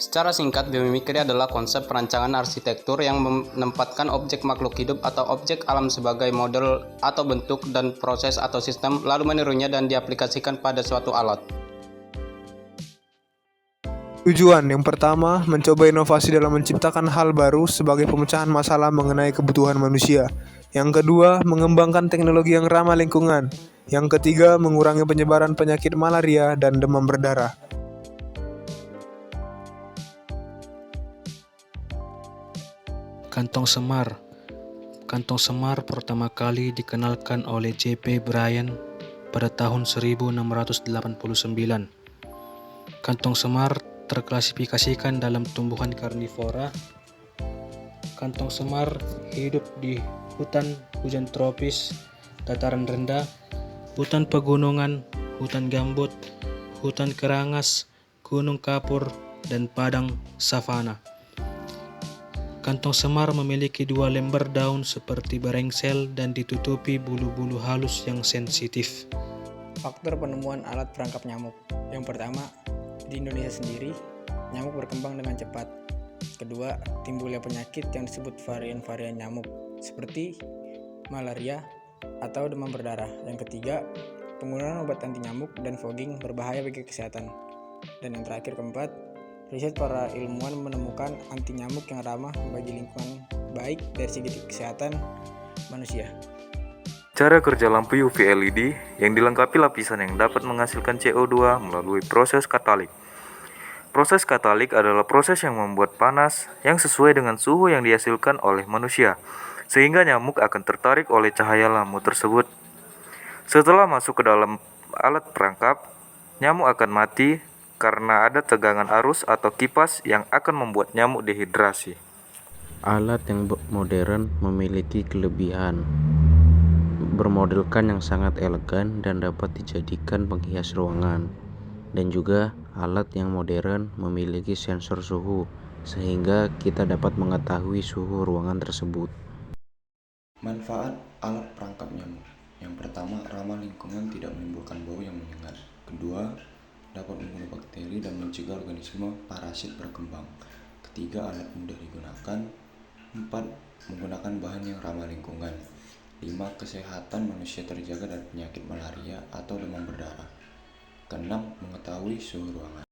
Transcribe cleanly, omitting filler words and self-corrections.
Secara singkat, biomimikri adalah konsep perancangan arsitektur yang menempatkan objek makhluk hidup atau objek alam sebagai model atau bentuk dan proses atau sistem, lalu menirunya dan diaplikasikan pada suatu alat. Tujuan yang pertama, mencoba inovasi dalam menciptakan hal baru sebagai pemecahan masalah mengenai kebutuhan manusia. Yang kedua, mengembangkan teknologi yang ramah lingkungan. Yang ketiga, mengurangi penyebaran penyakit malaria dan demam berdarah. Kantong semar. Kantong semar pertama kali dikenalkan oleh J.P. Bryan pada tahun 1689. Kantong semar terklasifikasikan dalam tumbuhan karnivora. Kantong semar hidup di hutan hujan tropis, dataran rendah, hutan pegunungan, hutan gambut, hutan kerangas, gunung kapur, dan padang savana. Kantong semar memiliki 2 lembar daun seperti barengsel dan ditutupi bulu-bulu halus yang sensitif. Faktor penemuan alat perangkap nyamuk. Yang pertama, di Indonesia sendiri, nyamuk berkembang dengan cepat. Kedua, timbulnya penyakit yang disebut varian-varian nyamuk, seperti malaria atau demam berdarah. Yang ketiga, penggunaan obat anti nyamuk dan fogging berbahaya bagi kesehatan. Dan yang terakhir, keempat, riset para ilmuwan menemukan anti nyamuk yang ramah bagi lingkungan, baik dari segi kesehatan manusia. Cara kerja lampu UV LED yang dilengkapi lapisan yang dapat menghasilkan CO2 melalui proses katalik. Proses katalik adalah proses yang membuat panas yang sesuai dengan suhu yang dihasilkan oleh manusia, sehingga nyamuk akan tertarik oleh cahaya lampu tersebut. Setelah masuk ke dalam alat perangkap, nyamuk akan mati karena ada tegangan arus atau kipas yang akan membuat nyamuk dehidrasi. Alat yang modern memiliki kelebihan bermodelkan yang sangat elegan dan dapat dijadikan penghias ruangan. Dan juga alat yang modern memiliki sensor suhu sehingga kita dapat mengetahui suhu ruangan tersebut. Manfaat alat perangkap nyamuk. Yang pertama, ramah lingkungan, tidak menimbulkan bau yang menyengat. Kedua, dapat membunuh bakteri dan mencegah organisme parasit berkembang. Ketiga, alat mudah digunakan. 4, menggunakan bahan yang ramah lingkungan. 5, kesehatan manusia terjaga dari penyakit malaria atau demam berdarah. Keenam, mengetahui suhu ruangan.